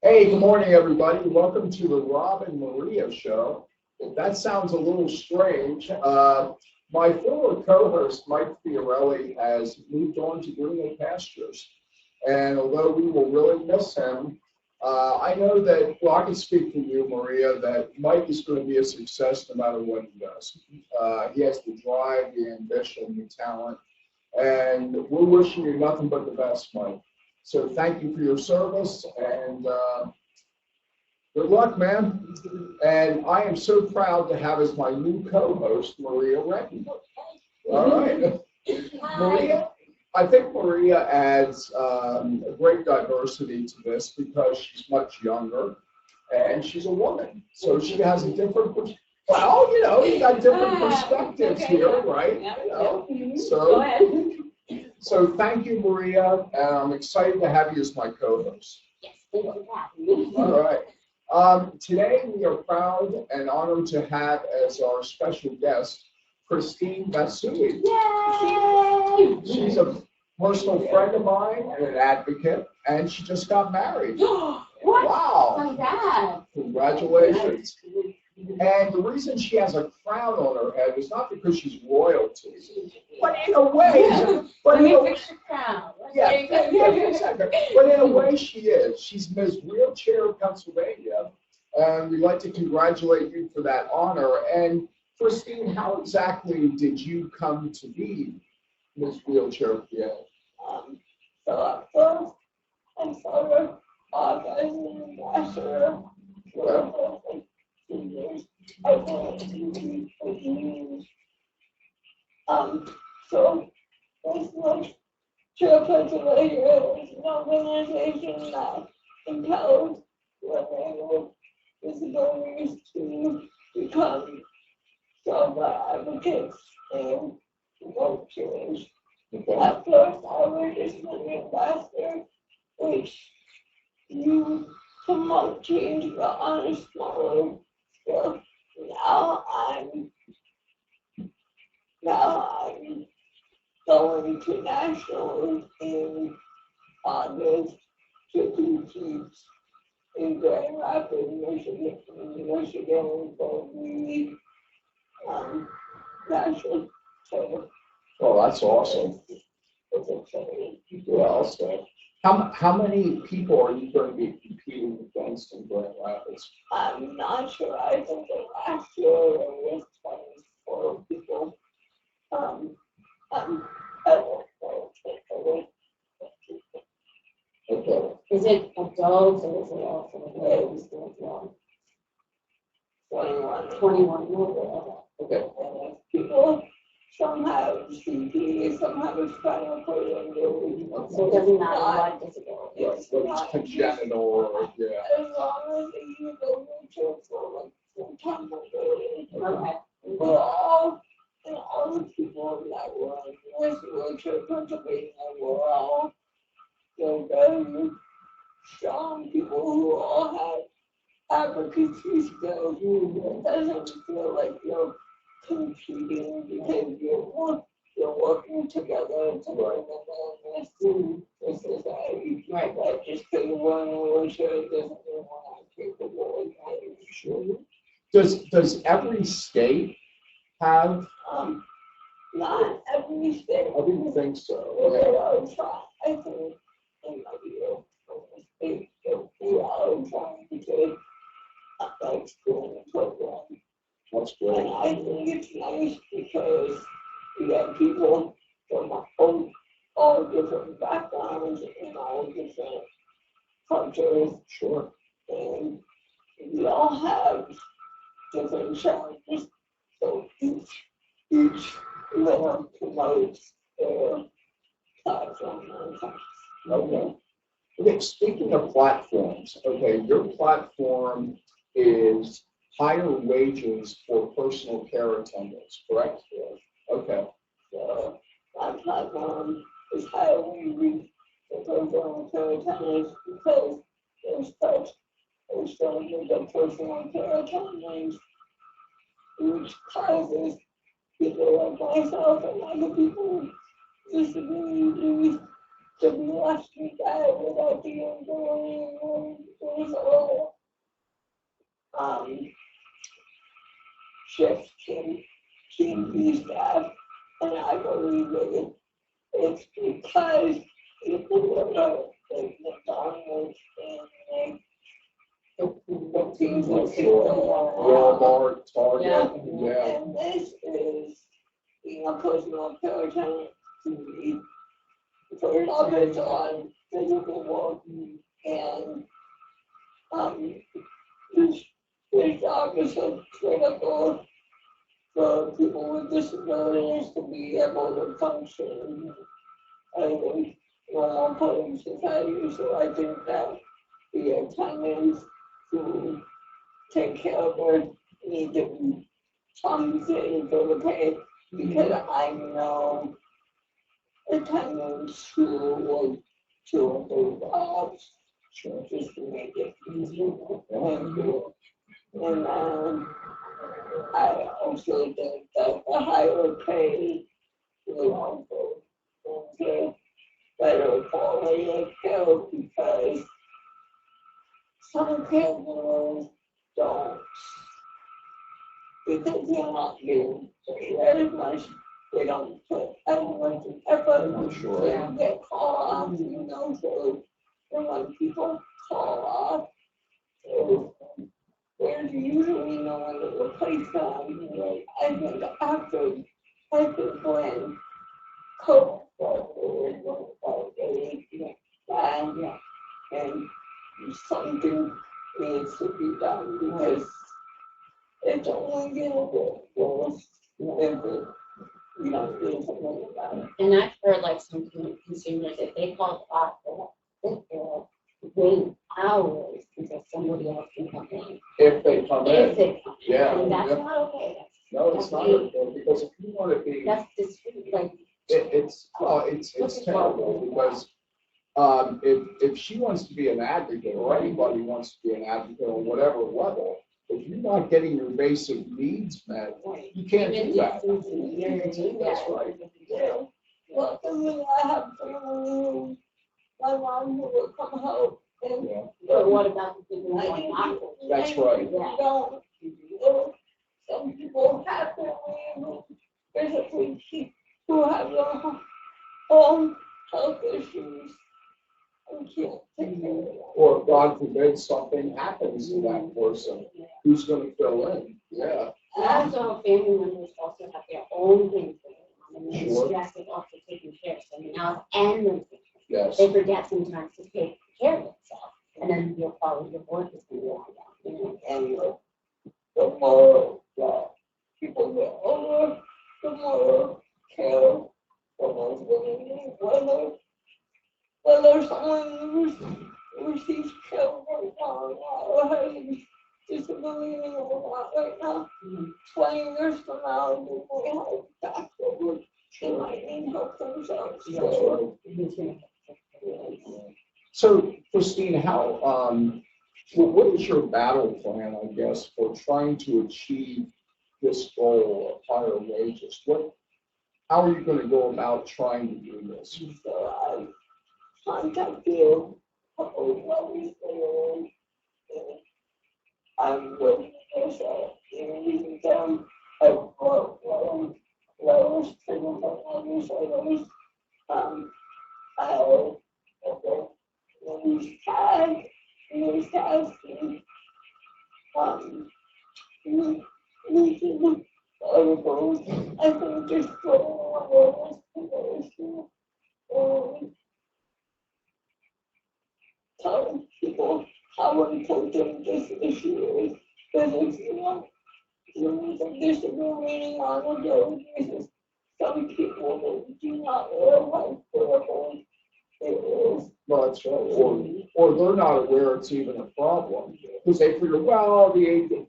Hey, good morning, everybody. Welcome to the Rob and Mariya Show. That sounds a little strange. My former co-host, Mike Fiorelli, has moved on to greener pastures. And although we will really miss him, I know that, well, I can speak for you, Mariya, that Mike is going to be a success no matter what he does. He has the drive, the ambition, the talent, and we're wishing you nothing but the best, Mike. So thank you for your service, and good luck, man. And I am so proud to have as my new co-host, Mariya Redden. All right. Mariya, I think Mariya adds a great diversity to this because she's much younger and she's a woman. So she has a different, well, you got different perspectives here, right? So thank you, Mariya, and I'm excited to have you as my co-host. Yes, thank you for having me. All right. Today we are proud and honored to have as our special guest Kristen V. Yay! She's a personal friend of mine and an advocate, and she just got married. What? Wow! Congrats! Congratulations! And the reason she has a crown on her head is not because she's royalty, but in a way, Let me fix your crown. yeah, but in a way she is. She's Ms. Wheelchair Pennsylvania, and we'd like to congratulate you for that honor. And Kristen, how exactly did you come to be Ms. Wheelchair PA? So at first, I started off as an ambassador for like 2 years. I did TV for years. So this was Chair Pennsylvania is an organization that empowers women with disabilities to become stronger advocates and promote change. At first, I was just an ambassador, which you promote change but on a smaller scale. Now I'm going to nationals in August to compete in Grand Rapids, Michigan, for the national title. Oh, that's awesome. It's exciting. Well, so how many people are you going to be competing against in Grand Rapids? I'm not sure. I think that last year there was 24 people. I won't know. Okay. Is it adults or is it also ladies? 21. Okay. People, some have CP, some have a spinal cord injury. So it doesn't matter what disability. It's Whether not it's congenital or, yeah. as long as they use a wheelchair for like full-time mobility. Okay. We're all, and all the people that were in this wheelchair Pennsylvania were all so very strong people who all had advocacy skills. It doesn't feel like you're competing because you're working together to learn the wellness in society. Right. Like just because we're in a wheelchair doesn't mean we're not capable of having sure. Does every state have? Not every state. I didn't think so. We are trying, I think, in the state that we are trying to like school program. That's And great. I think it's nice because we have people from all different backgrounds and all different cultures, Sure. and we all have different challenges. So each level promotes their platform and things. Okay. Okay, speaking of platforms, okay, your platform is higher wages for personal care attendants, correct? Okay. So my platform is how we reach the personal care attendants because there's so many personal care attendants, which causes people like myself and other people with disabilities to be left behind without the ability to like McDonald's and the Sure. people Walmart, Target, yeah. And this is being a personal care tenant to me. For love is on physical work and this job is so critical for people with disabilities to be able to function in normal part of society. So I think that the attendants who take care of their need to be compensated for the pay because I know attendants who work 2 or 3 jobs just to make it easier and do it. And I also think that the higher pay will also into better quality of care because some caregivers don't, because they're not getting paid as much, they don't put as much effort. I'm sure. They don't get call offs, so when people call off, so there's usually no one to replace them. I think when COVID started, and something needs to be done because it's only going to get worse if we don't do something about it. And I've heard like some consumers, if they call off, they'll wait hours until somebody else can come in. If they come If in, they come in. yeah. And that's yeah. not okay. No, it's not okay, because if you want to be, That's just like. it's terrible, because if she wants to be an advocate, or anybody wants to be an advocate on whatever level, if you're not getting your basic needs met, you can't do that. That's right. Yeah. Well, I mean, I have family who, my mom who will come help and. Yeah. But what about the people who are not? That's right. Some people have family who basically who have their own health issues and can't take care of it. Or God forbid something happens to that person, who's going to fill in? Yeah. And also, family members also have their own things going on, and the Sure. stress of also taking care of someone else and their things. Yes. They forget sometimes to take care of themselves, and then your quality of work is going to go down. And the more people get older, the more care someone's going to need, whether someone receives care right now or has a disability or not right now. 20 years from now, they might have back over. They might need help themselves. So, Christine, what is your battle plan, I guess, for trying to achieve this goal of higher wages? How are you going to go about trying to do this? So I contacted a couple of lobbies and I'm looking for using them. I wrote letters to them, letters. I use tags using articles. I think just throwing awareness to the issue and telling people how important this issue is. Because if you need a disability on a daily basis, some people do not realize how it is. Well, that's right. Or they're not aware it's even a problem, because they figure, well,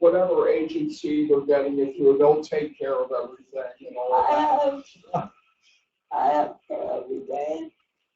whatever agency they're getting it through, they'll take care of everything and all of that. I have care every day,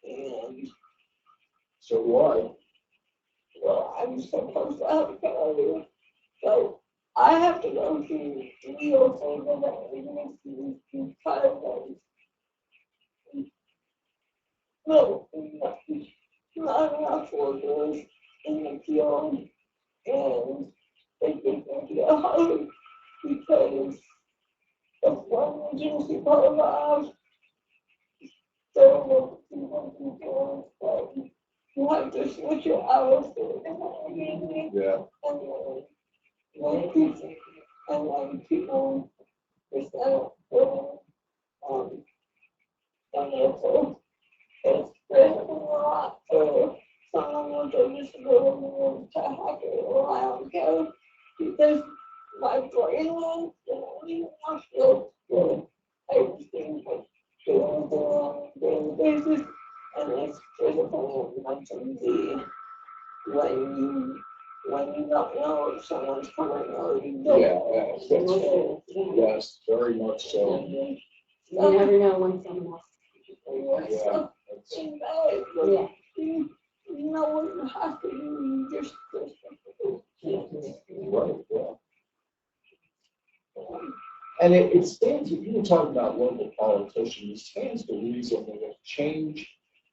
and So what? well, I'm supposed to have care every day. So I have to go to 3 or 4 different agencies because not enough workers in the field, and they think they're hard because of one agency paragraph. So people have to switch your hours to Yeah. and when people instead of financial, it's really a lot for someone with a disability to have to rely on care because my brain won't not feel good. Everything but doing on a daily basis and it's physical and mentally when you don't know if someone's coming or you don't. Yeah, that's right. Yes, very much so. You never know when someone else. Yeah. Yeah. You know what you have to do, you just Right, yeah. And it stands, if you were talking about local politicians, it stands to reason that if change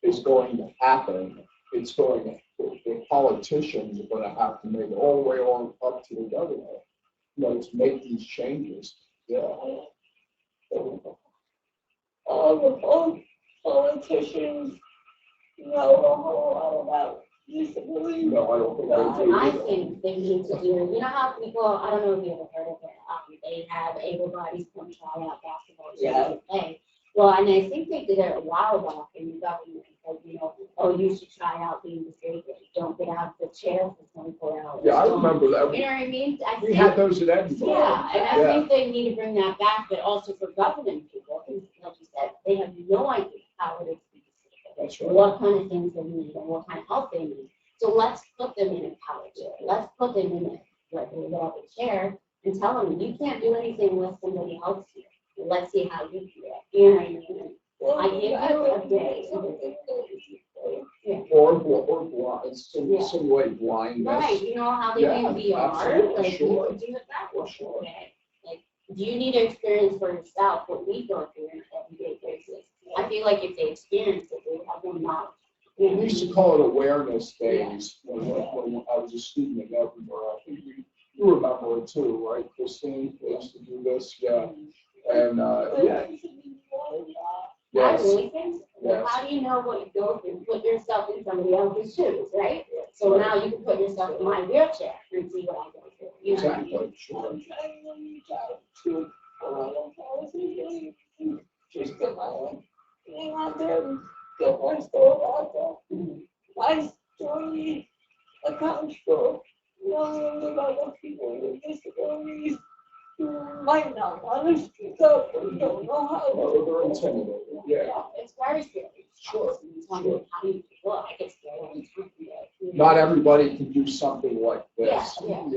is going to happen, it's going to, the politicians are going to have to make it all the way on up to the governor, to make these changes. Yeah. All the politicians know a whole lot about disability. No, I don't think they do. I think they need to do, you know how people, I don't know if you ever heard of it, they have able bodies come try out basketball games and play. Well, and I think they did it a while back in the government, because, oh, you should try out being disabled. Don't get out of the chair for 24 hours. Yeah, I remember that. You know what I mean? We had those at Edinburgh. Yeah, and I think they need to bring that back, but also for governing people, because like you said, they have no idea how it is to be disabled. That's right. What kind of things they need and what kind of help they need. So let's put them in a power chair. Let's put them in a whatever chair and tell them you can't do anything unless somebody helps you. Let's see how you feel. You know what I mean? I give you a day. Yeah. Or blind, simulate blindness. Right, you know how they do VR? Absolutely, Like, sure. you could do it that way. Sure. Okay? Like, do you need to experience for yourself what we go through on an everyday basis? I feel like if they experience it, they have more knowledge. We used to call it awareness days when I was a student in Edinburgh. I think you remember it too, right, Christine? We used to do this, yeah. And, yeah. I Yes. really think so. Yes. How do you know what you go through? Put yourself in somebody else's shoes, right? So now you can put yourself in my wheelchair and see what I go through. You know what I mean? Exactly, sure. Just get my name out there and get my story out there. My story accounts for millions of other people with disabilities who might not want to speak up or don't know how to. They're intimidated, yeah. It's very scary. Sure. How do you, well, I get scared all the time. Not everybody can do something like this. Yeah.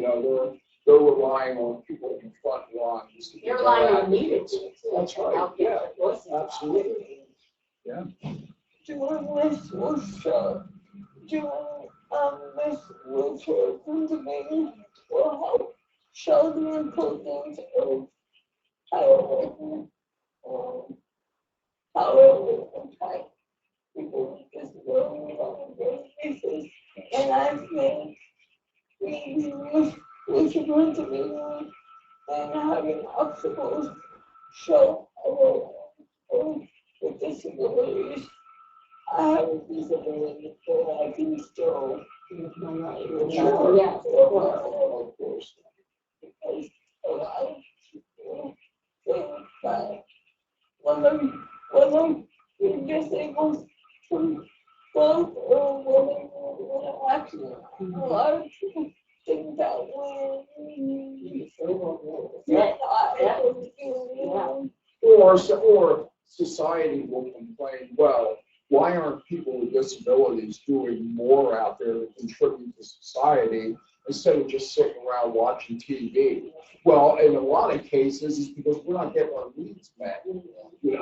They're relying on people in the front lines. You're relying on leaders. That's right, yeah, absolutely. Yeah. Doing this wheelchair conservation will help show the importance of how it will impact people with disabilities on a daily basis. And I think we wheelchair conservation and having obstacles show with disabilities. I have a disability, but I can still use my life. Sure. Yes, of course. Because a lot of people think that whether you're disabled from birth or whether you're in an accident, a lot of people think that when you're not able to do it, Or society will complain, well, why aren't people with disabilities doing more out there to contribute to society instead of just sitting around watching TV? Well, in a lot of cases, it's because we're not getting our needs met, There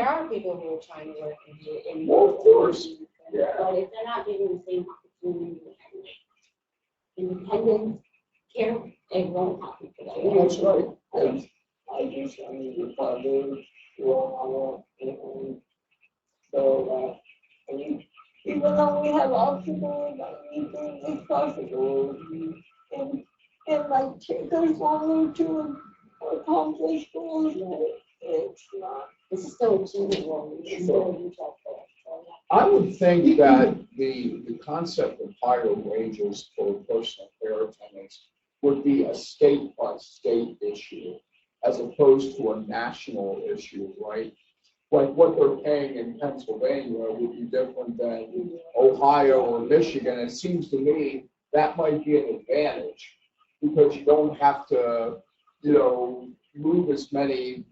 are people who are trying to work in Well, of course. Yeah. But if they're not given the same opportunity, independent care, it won't happen for them. That's right. I just wanted to probably so even though we have obstacles, anything is possible, and like take us longer to accomplish goals, it's not. This is still achievable. It's still a huge effort. So, yeah. I would think that the concept of higher wages for personal care attendants would be a state by state issue as opposed to a national issue, right? Like what they're paying in Pennsylvania would be different than Ohio or Michigan. It seems to me that might be an advantage because you don't have to, move as many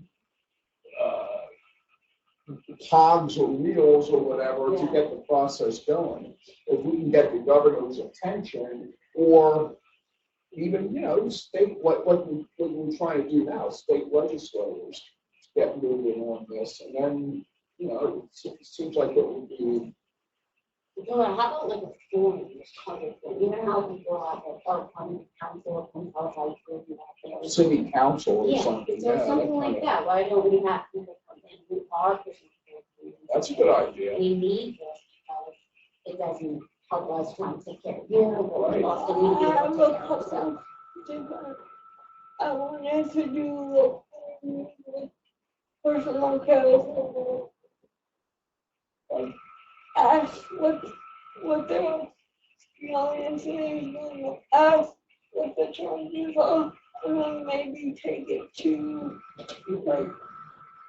cogs or wheels or whatever to get the process going. If we can get the governor's attention, or even state what we're trying to do now, state legislators get moving on this, and then it seems like it would be. How about like a forum covered thing? You know how people have a county council can tell how to do that. City council or something. So something like that. Why don't we have people come in who are pushing for it? That's a good idea. We need this because it doesn't help us trying to take care of you, but we also need I have people to a take care of ourselves. couple different, I wanted to do personal care. Like, ask what their clients is, ask what the charges are, and then maybe take it to like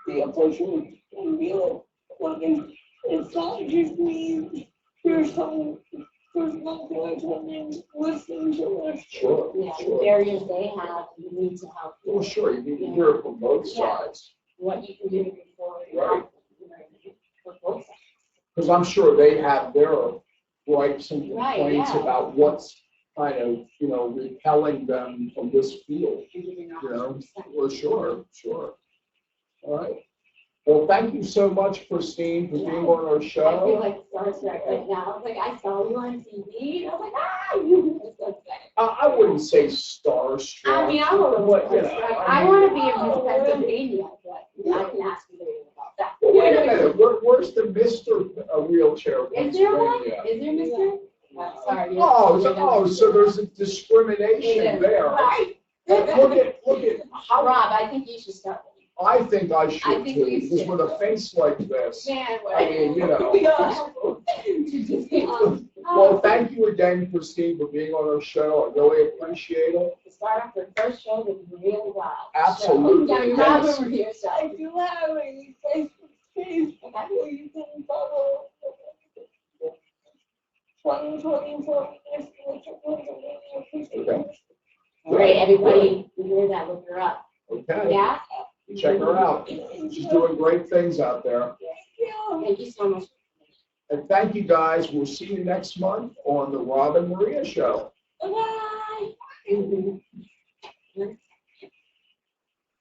the officials and be like, look, it's not just me, here's some personal care attendants listening to us. Sure. Yeah, Sure. the barriers they have, you need to help. Well, sure. You need to hear it from both sides. What you can do before you Right. help, for both sides. Because I'm sure they have their gripes and Right, complaints yeah. about what's kind of, repelling them from this field, Well, sure. All right. Well, thank you so much, Christine, for being on our I feel show. like starstruck right now. I was like, I saw you on TV. And I was like, you were so excited. I wouldn't say starstruck. I mean, I'm a little but, starstruck. I want to be in Miss Pennsylvania, but I can ask you later about that. Well, wait a minute. Where's the Mr. Wheelchair? Is there one? Pennsylvania? Is there Mr.? Sorry. So there's a discrimination there. Right. Look at how. Rob, I think you should start. I think I I should think too, you because should. with a face like this, Man, I mean, Well, thank you again, Christine, for being on our show. I really appreciate it. To start off the first show with really loud. Absolutely, So, yes. Rob and Mariya Show. I do have a Facebook page where you can follow 2024 Okay. All right, everybody, you hear that? Look her up. Okay, Yeah? check her out. She's doing great things out there. Thank you so much. And thank you, guys. We'll see you next month on the Rob and Mariya Show. Bye-bye.